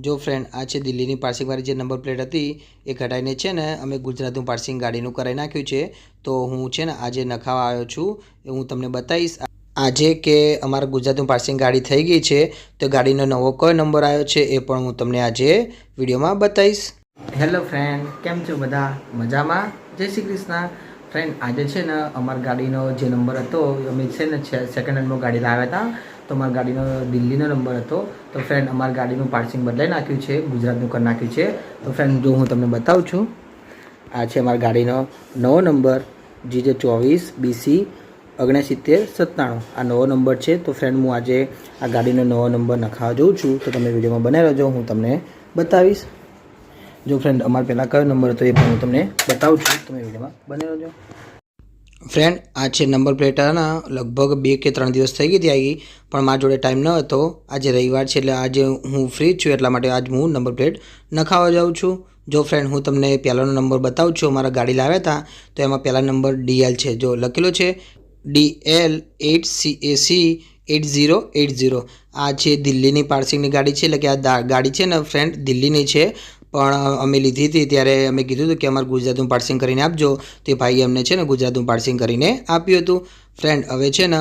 જો ફ્રેન્ડ આ છે દિલ્હીની પાર્સિંગવાળી જે નંબર પ્લેટ હતી એ કઢાઈને છે ને અમે ગુજરાતનું પાર્સિંગ ગાડીનું કરાવી નાખ્યું છે। તો હું છે ને આજે નખાવા આવ્યો છું એ હું તમને બતાવીશ આજે કે અમારા ગુજરાતનું પાર્સિંગ ગાડી થઈ ગઈ છે। તો ગાડીનો નવો કયો નંબર આવ્યો છે એ પણ હું તમને આજે વિડીયોમાં બતાવીશ। હેલો ફ્રેન્ડ, કેમ છો બધા? મજામાં? જય શ્રી કૃષ્ણ। ફ્રેન્ડ આજે છે ને અમારી ગાડીનો જે નંબર હતો અમે છે ને સેકન્ડ હેન્ડમાં ગાડી લાવ્યા હતા। તો અમારી ગાડીનો દિલ્હીનો નંબર હતો। તો ફ્રેન્ડ અમારી ગાડીનું પાર્સિંગ બદલાઈ નાખ્યું છે, ગુજરાતનું કરી નાખ્યું છે। તો ફ્રેન્ડ જો હું તમને બતાવું છું, આ છે અમારી ગાડીનો નવો નંબર GJ24BC 6997 આ નવો નંબર છે। તો ફ્રેન્ડ હું આજે આ ગાડીનો નવો નંબર નખાવા જાઉં છું, તો તમે વિડીયોમાં બને રહેજો, હું તમને બતાવીશ। જો ફ્રેન્ડ અમારે પહેલાં કયો નંબર હતો એ પણ હું તમને બતાવું છું, તમે વિડીયોમાં બને રહેજો। ફ્રેન્ડ આ છે નંબર પ્લેટના લગભગ 2 કે 3 દિવસ થઈ ગઈ હતી આવી, પણ મારા જોડે ટાઈમ ન હતો। આજે રવિવાર છે એટલે આજે હું ફ્રી છું, એટલા માટે આજ હું નંબર પ્લેટ નખાવા જાઉં છું। જો ફ્રેન્ડ હું તમને પહેલાંનો નંબર બતાવું છું, અમારા ગાડી લાવ્યા હતા તો એમાં પહેલા નંબર DL છે, જો લખેલો છે DL 8CAC 8080। આ છે દિલ્હીની પાર્સિંગની ગાડી છે, એટલે કે આ ગાડી છે ને ફ્રેન્ડ દિલ્હીની છે, પણ અમે લીધી હતી ત્યારે અમે કીધું હતું કે અમારે ગુજરાતનું પાર્સિંગ કરીને આપજો, તે ભાઈએ અમને છે ને ગુજરાતનું પાર્સિંગ કરીને આપ્યું હતું। ફ્રેન્ડ હવે છે ને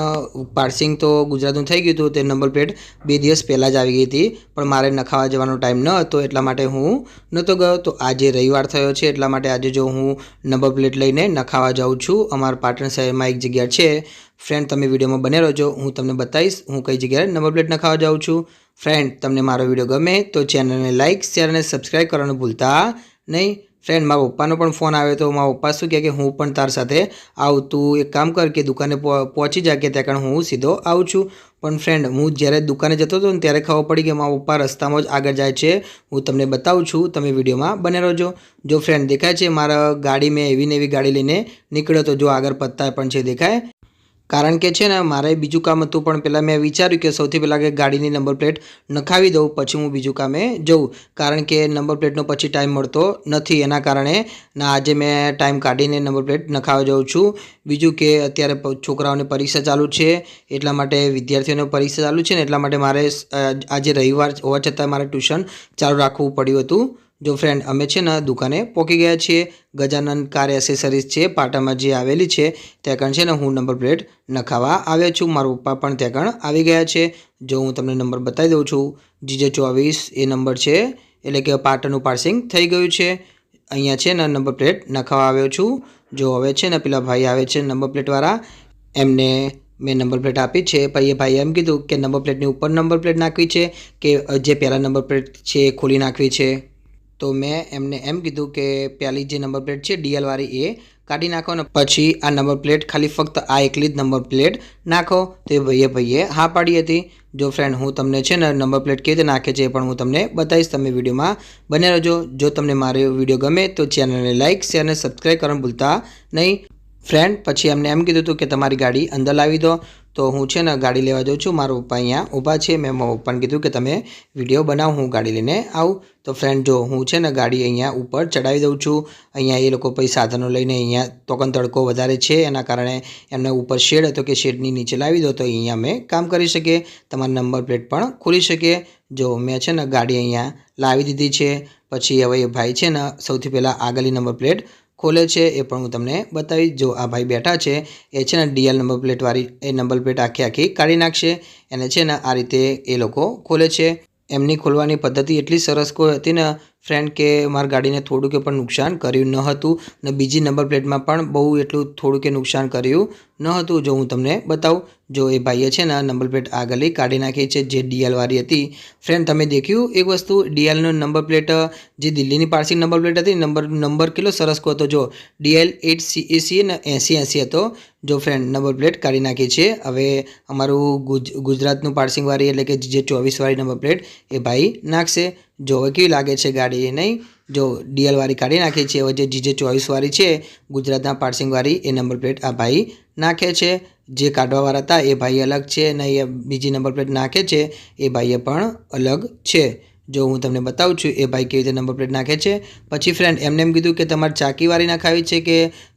પાર્સિંગ તો ગુજરાતનું થઈ ગયું હતું, તે નંબર પ્લેટ 2 દિવસ પહેલાં જ આવી ગઈ હતી, પણ મારે નખાવા જવાનો ટાઈમ ન હતો એટલા માટે હું નહોતો ગયો। તો આજે રવિવાર થયો છે એટલા માટે આજે જો હું નંબર પ્લેટ લઈને નખાવા જાઉં છું। અમારા પાટણ શહેરમાં એક જગ્યા છે ફ્રેન્ડ, તમે વિડીયોમાં બને રહેજો, હું તમને બતાવીશ હું કઈ જગ્યાએ નંબર પ્લેટ નખાવા જાઉં છું। ફ્રેન્ડ તમને મારો વિડીયો ગમે તો ચેનલને લાઇક, શેર અને સબસ્ક્રાઈબ કરવાનું ભૂલતા નહીં। ફ્રેન્ડ મારા પપ્પાનો પણ ફોન આવ્યો તો મારા પપ્પા શું કહે કે હું પણ તાર સાથે આવું, તું એક કામ કર કે દુકાને પહોંચી જા, કે ત્યાં હું સીધો આવું છું। પણ ફ્રેન્ડ હું જ્યારે દુકાને જતો હતો ને ત્યારે ખબર પડી કે મારા પપ્પા રસ્તામાં જ આગળ જાય છે, હું તમને બતાવું છું, તમે વિડીયોમાં બને રહેજો। જો ફ્રેન્ડ દેખાય છે મારા ગાડી, મેં એવી ને એવી ગાડી લઈને નીકળ્યો તો જો આગળ પત્તા પણ છે દેખાય, કારણ કે છે ને મારે બીજું કામ હતું, પણ પહેલાં મેં વિચાર્યું કે સૌથી પહેલાં કે ગાડીની નંબર પ્લેટ નખાવી દઉં પછી હું બીજું કામે જઉં, કારણ કે નંબર પ્લેટનો પછી ટાઈમ મળતો નથી, એના કારણે ના આજે મેં ટાઈમ કાઢીને નંબર પ્લેટ નખાવા જાઉં છું। બીજું કે અત્યારે છોકરાઓની પરીક્ષા ચાલુ છે, એટલા માટે વિદ્યાર્થીઓની પરીક્ષા ચાલુ છે ને એટલા માટે મારે આજે રવિવાર હોવા છતાં મારે ટ્યુશન ચાલુ રાખવું પડ્યું હતું। જો ફ્રેન્ડ અમે છે ને દુકાને પહોંચી ગયા છીએ, ગજાનન કાર એસેસરીઝ છે પાટામાં જે આવેલી છે, ત્યાં કણ છે ને હું નંબર પ્લેટ નખાવા આવ્યો છું, મારા પપ્પા પણ ત્યાં કણ આવી ગયા છે। જો હું તમને નંબર બતાવી દઉં છું, GJ24 એ નંબર છે, એટલે કે પાટણનું પાર્સિંગ થઈ ગયું છે। અહીંયા છે ને નંબર પ્લેટ નખાવા આવ્યો છું। જો હવે છે ને પેલા ભાઈ આવે છે નંબર પ્લેટવાળા, એમને મેં નંબર પ્લેટ આપી છે, પછી એ ભાઈએ એમ કીધું કે નંબર પ્લેટની ઉપર નંબર પ્લેટ નાખવી છે કે જે પહેલાં નંબર પ્લેટ છે એ ખોલી નાખવી છે। તો મેં એમને એમ કીધું કે પહેલી જે નંબર પ્લેટ છે DL વાળી એ કાઢી નાખો ને પછી આ નંબર પ્લેટ ખાલી ફક્ત આ એકલી જ નંબર પ્લેટ નાખો। તો એ ભાઈએ હા પાડી હતી। જો ફ્રેન્ડ હું તમને છે ને નંબર પ્લેટ કેવી રીતે નાખે છે એ પણ હું તમને બતાવીશ, તમે વિડીયોમાં બને રહેજો। જો તમને મારો વિડીયો ગમે તો ચેનલને લાઇક, શેર અને સબસ્ક્રાઈબ કરવાનું ભૂલતા નહીં। ફ્રેન્ડ પછી એમને એમ કીધું હતું કે તમારી ગાડી અંદર લાવી દો, તો હું છે ને ગાડી લેવા જાઉં છું, મારા પપ્પા અહીંયા ઊભા છે, મેં મારા પપ્પાને કીધું કે તમે વિડીયો બનાવો, હું ગાડી લઈને આવું। તો ફ્રેન્ડ જો હું છે ને ગાડી અહીંયા ઉપર ચડાવી દઉં છું, અહીંયા એ લોકો પછી સાધનો લઈને અહીંયા તોકન તડકો વધારે છે એના કારણે એમને ઉપર શેડ હતો કે શેડની નીચે લાવી દો તો અહીંયા અમે કામ કરી શકીએ, તમારા નંબર પ્લેટ પણ ખોલી શકીએ। જો મેં છે ને ગાડી અહીંયા લાવી દીધી છે, પછી હવે એ ભાઈ છે ને સૌથી પહેલાં આગળની નંબર પ્લેટ ખોલે છે એ પણ હું તમને બતાવીશ। જો આ ભાઈ બેઠા છે એ છે ને DL નંબર પ્લેટવાળી એ નંબર પ્લેટ આખી કાઢી નાખશે, એને છે ને આ રીતે એ લોકો ખોલે છે। એમની ખોલવાની પદ્ધતિ એટલી સરસ કોઈ હતી ને ફ્રેન્ડ કે મારી ગાડીને થોડું કે પણ નુકસાન કર્યું ન હતું, ને બીજી નંબર પ્લેટમાં પણ બહુ એટલું થોડું કે નુકસાન કર્યું ન હતું। જો હું તમને બતાવું, જો એ ભાઈએ છે ને નંબર પ્લેટ આગળની કાઢી નાખી છે જે DL વાળી હતી। ફ્રેન્ડ તમે દેખ્યું એક વસ્તુ, DLનો નંબર પ્લેટ જે દિલ્હીની પાર્સિંગ નંબર પ્લેટ હતી, નંબર કેટલો સરસ હતો, જો DL 8CAC ને 8080 હતો। જો ફ્રેન્ડ નંબર પ્લેટ કાઢી નાખી છે, હવે અમારું ગુજરાતનું પાર્સિંગવાળી એટલે કે GJ24 વાળી નંબર પ્લેટ એ ભાઈ નાખશે। જો હવે કેવી લાગે છે ગાડી નહીં, જો DL વાળી કાઢી નાખી છે, હવે જે GJ24 વાળી છે ગુજરાતના પાર્સિંગવાળી એ નંબર પ્લેટ આ ભાઈ નાખે છે। જે કાઢવાવાળા હતા એ ભાઈ અલગ છે અને એ બીજી નંબર પ્લેટ નાખે છે એ ભાઈએ પણ અલગ છે। જો હું તમને બતાવું છું એ ભાઈ કેવી રીતે નંબર પ્લેટ નાખે છે। પછી ફ્રેન્ડ એમને એમ કીધું કે તમારે ચાકીવાળી નખાવી છે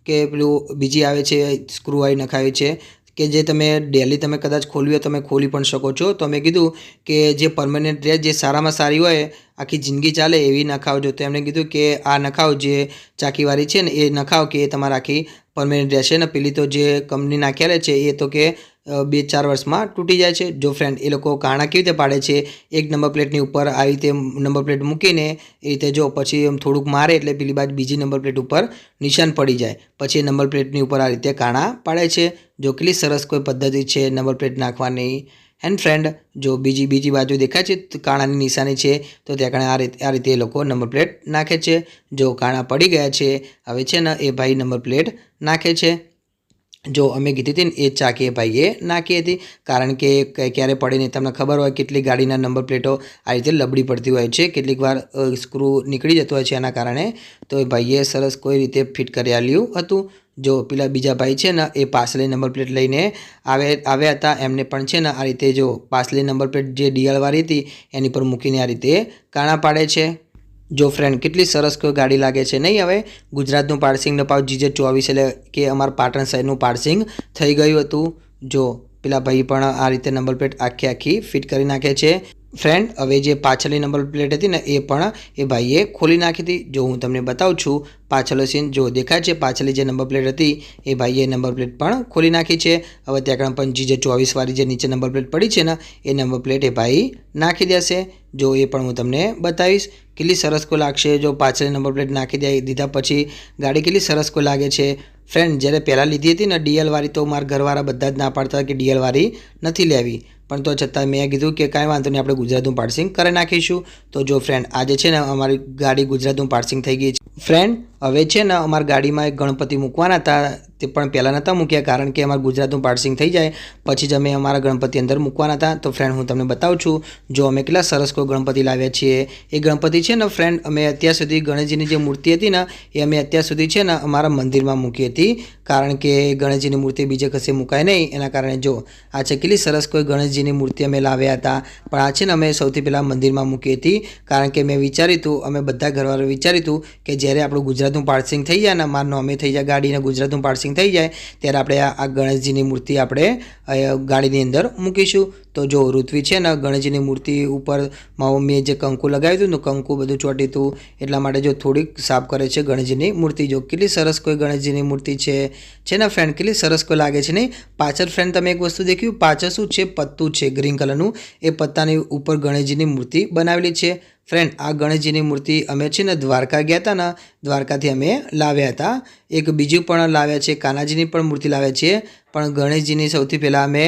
કે પેલું બીજી આવે છે સ્ક્રૂવાળી નખાવી છે, કે જે તમે ડેલી તમે કદાચ ખોલવી હોય તમે ખોલી પણ શકો છો। તો મેં કીધું કે જે પરમનન્ટ રહે, જે સારામાં સારી હોય આખી જિંદગી ચાલે એવી નખાવજો. તો એમણે કીધું કે આ નખાવ જે ચાકીવાળી છે ને એ નખાવ કે એ તમારે આખી પરમેનન્ટ રહેશે ને. પેલી તો જે કંપની નાખેલા છે એ તો કે 2-4 વર્ષમાં તૂટી જાય છે. જો ફ્રેન્ડ એ લોકો કાણા કેવી રીતે પાડે છે, એક નંબર પ્લેટની ઉપર આવી રીતે નંબર પ્લેટ મૂકીને એ રીતે જો પછી એમ થોડુંક મારે એટલે પેલી બાજુ બીજી નંબર પ્લેટ ઉપર નિશાન પડી જાય. પછી એ નંબર પ્લેટની ઉપર આ રીતે કાણા પાડે છે. જો કેટલી સરસ કોઈ પદ્ધતિ છે નંબર પ્લેટ નાખવાની. એન્ડ ફ્રેન્ડ જો બીજી બાજુ દેખાય છે કાણાની નિશાની છે તો ત્યાં આ રીતે એ લોકો નંબર પ્લેટ નાખે છે. જો કાણા પડી ગયા છે હવે છે ને એ ભાઈ નંબર પ્લેટ નાખે છે. જો અમે કીધી હતી ને એ ચાકી એ ભાઈએ નાખી હતી, કારણ કે ક્યારે પડીને તમને ખબર હોય કેટલી ગાડીના નંબર પ્લેટો આ રીતે લબડી પડતી હોય છે, કેટલીક વાર સ્ક્રૂ નીકળી જતો હોય છે એના કારણે. તો એ ભાઈએ સરસ કોઈ રીતે ફિટ કરી આલ્યું હતું. જો પેલા બીજા ભાઈ છે ને એ પાછલી નંબર પ્લેટ લઈને આવ્યા હતા. એમને પણ છે ને આ રીતે જો પાછલી નંબર પ્લેટ જે ડીઆરવાળી હતી એની પર મૂકીને આ રીતે કાણા પાડે છે. જો ફ્રેન્ડ કેટલી સરસ કોઈ ગાડી લાગે છે નહીં. હવે ગુજરાતનું પાર્સિંગનો ભાવ GZ24 એટલે કે અમારા પાટણ સાઈડનું પાર્સિંગ થઈ ગયું હતું. જો પેલા ભાઈ પણ આ રીતે નંબર પ્લેટ આખી ફિટ કરી નાખે છે. ફ્રેન્ડ હવે જે પાછળની નંબર પ્લેટ હતી ને એ પણ એ ભાઈએ ખોલી નાખી હતી. જો હું તમને બતાવું છું પાછળનો સીન જો દેખાય છે. પાછળની જે નંબર પ્લેટ હતી એ ભાઈએ નંબર પ્લેટ પણ ખોલી નાખી છે. હવે ત્યાં પણ GZ24 વાળી જે નીચે નંબર પ્લેટ પડી છે ને એ નંબર પ્લેટ એ ભાઈ નાખી દેશે. જો એ પણ હું તમને બતાવીશ કેટલી સરસ કોઈ લાગશે. જો પાછળની નંબર પ્લેટ નાખી દીધા પછી ગાડી કેટલી સરસ કોઈ લાગે છે. ફ્રેન્ડ જ્યારે પહેલાં લીધી હતી ને DL વાળી તો મારા ઘરવાળા બધા જ ના પાડતા કે DL વાળી નથી લેવી, પણ તો છતાં મેં કીધું કે કાંઈ વાંધો નહીં આપણે ગુજરાતનું પાર્સિંગ કરી નાખીશું. તો જો ફ્રેન્ડ આજે છે ને અમારી ગાડી ગુજરાતનું પાર્સિંગ થઈ ગઈ છે. ફ્રેન્ડ હવે છે ને અમારી ગાડીમાં એક ગણપતિ મૂકવાના હતા તે પણ પહેલાં નહોતા મૂક્યા, કારણ કે અમારું ગુજરાતનું પાર્સિંગ થઈ જાય પછી જ અમે અમારા ગણપતિ અંદર મૂકવાના હતા. તો ફ્રેન્ડ હું તમને બતાવું છું જો અમે કેટલા સરસ કોઈ ગણપતિ લાવ્યા છીએ. એ ગણપતિ છે ને ફ્રેન્ડ અમે અત્યાર સુધી ગણેશજીની જે મૂર્તિ હતી ને એ અમે અત્યાર સુધી છે ને અમારા મંદિરમાં મૂકી હતી, કારણ કે ગણેશજીની મૂર્તિ બીજે કશે મુકાય નહીં એના કારણે. જો આ છે કેટલી સરસ કોઈ ગણેશજીની મૂર્તિ અમે લાવ્યા હતા, પણ આ છે ને અમે સૌથી પહેલાં મંદિરમાં મૂકી હતી, કારણ કે મેં વિચાર્યું હતું અમે બધા ઘરવાળા વિચાર્યું હતું કે જ્યારે આપણું ગુજરાતનું પાર્સિંગ થઈ જાય ને મારું નામે થઈ જાય ગાડીને ગુજરાતનું પાર્સિંગ થઈ જાય ત્યારે આપણે આ ગણેશજીની મૂર્તિ આપણે ગાડીની અંદર મૂકીશું. તો જો ઋત્વી છે ને ગણેશજીની મૂર્તિ ઉપર મારા મમ્મીએ જે કંકુ લગાવ્યું હતું ને કંકુ બધું ચોંટ્યું હતું એટલા માટે જો થોડીક સાફ કરે છે ગણેશજીની મૂર્તિ. જો કેટલી સરસ કોઈ ગણેશજીની મૂર્તિ છે ને ફ્રેન્ડ કેટલી સરસ કોઈ લાગે છે નહીં. પાછળ ફ્રેન્ડ તમે એક વસ્તુ દેખ્યું પાછળ શું છે પત્તું છે ગ્રીન કલરનું, એ પત્તાની ઉપર ગણેશજીની મૂર્તિ બનાવેલી છે. ફ્રેન્ડ આ ગણેશજીની મૂર્તિ અમે છે ને દ્વારકા ગયા હતા ને દ્વારકાથી અમે લાવ્યા હતા. એક બીજું પણ લાવ્યા છે કાનાજીની પણ મૂર્તિ લાવ્યા છીએ, પણ ગણેશજીની સૌથી પહેલાં અમે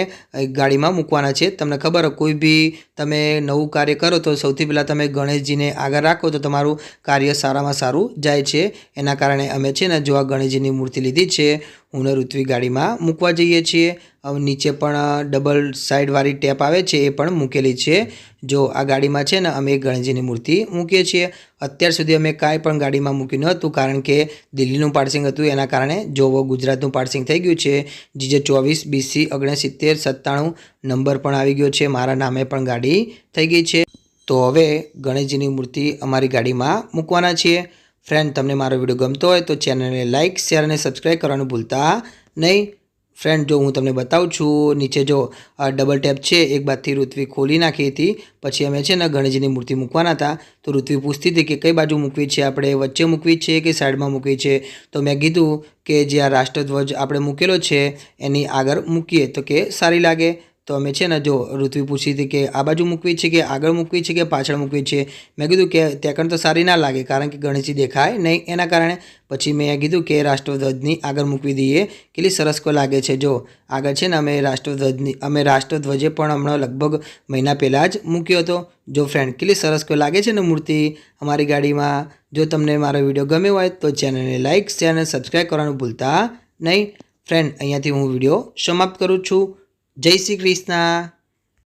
ગાડીમાં મૂકવાના છે. તમને ખબર હોય કોઈ બી તમે નવું કાર્ય કરો તો સૌથી પહેલાં તમે ગણેશજીને આગળ રાખો તો તમારું કાર્ય સારામાં સારું જાય છે. એના કારણે અમે છે ને જો આ ગણેશજીની મૂર્તિ લીધી છે હું ને ઋત્વી ગાડીમાં મૂકવા જઈએ છીએ. નીચે પણ ડબલ સાઈડવાળી ટેપ આવે છે એ પણ મૂકેલી છે. જો આ ગાડીમાં છે ને અમે ગણેશજીની મૂર્તિ મૂકીએ છીએ. અત્યાર સુધી અમે કાંઈ પણ ગાડીમાં મૂક્યું ન હતું, કારણ કે દિલ્હીનું પાર્સિંગ હતું એના કારણે. જો ગુજરાતનું પાર્સિંગ થઈ ગયું છે GZ24 BC 6997 નંબર પણ આવી ગયો છે, મારા નામે પણ ગાડી થઈ ગઈ છે. તો હવે ગણેશજીની મૂર્તિ અમારી ગાડીમાં મૂકવાના છીએ. ફ્રેન્ડ તમને મારો વિડીયો ગમતો હોય તો ચેનલને લાઇક શેર અને સબસ્ક્રાઈબ કરવાનું ભૂલતા નહીં. ફ્રેન્ડ જો હું તમને બતાવું છું નીચે જો ડબલ ટેપ છે એક બાજુથી ઋત્વી ખોલી નાખી હતી, પછી અમે છે ને ગણેશજીની મૂર્તિ મૂકવાના હતા. તો ઋત્વી પૂછતી હતી કે કઈ બાજુ મૂકવી છે, આપણે વચ્ચે મૂકવી છે કે સાઈડમાં મૂકવી છે. તો મેં કીધું કે જે આ રાષ્ટ્રધ્વજ આપણે મૂકેલો છે એની આગળ મૂકીએ તો કે સારી લાગે. તો અમે છે ને જો ઋત્વી પૂછી હતી કે આ બાજુ મૂકવી છે કે આગળ મૂકવી છે કે પાછળ મૂકવી છે. મેં કીધું કે ત્યાં તો સારી ના લાગે કારણ કે ગણેશજી દેખાય નહીં એના કારણે. પછી મેં કીધું કે રાષ્ટ્રધ્વજની આગળ મૂકવી દઈએ, કેટલી સરસ કોઈ લાગે છે. જો આગળ છે ને અમે રાષ્ટ્રધ્વજે પણ હમણાં લગભગ મહિના પહેલાં જ મૂક્યો હતો. જો ફ્રેન્ડ કેટલી સરસ કોઈ લાગે છે ને મૂર્તિ અમારી ગાડીમાં. જો તમને મારો વિડીયો ગમ્યો હોય તો ચેનલને લાઇક શેર અને સબસ્ક્રાઈબ કરવાનું ભૂલતા નહીં. ફ્રેન્ડ અહીંયાથી હું વિડીયો સમાપ્ત કરું છું. જય શ્રી કૃષ્ણ.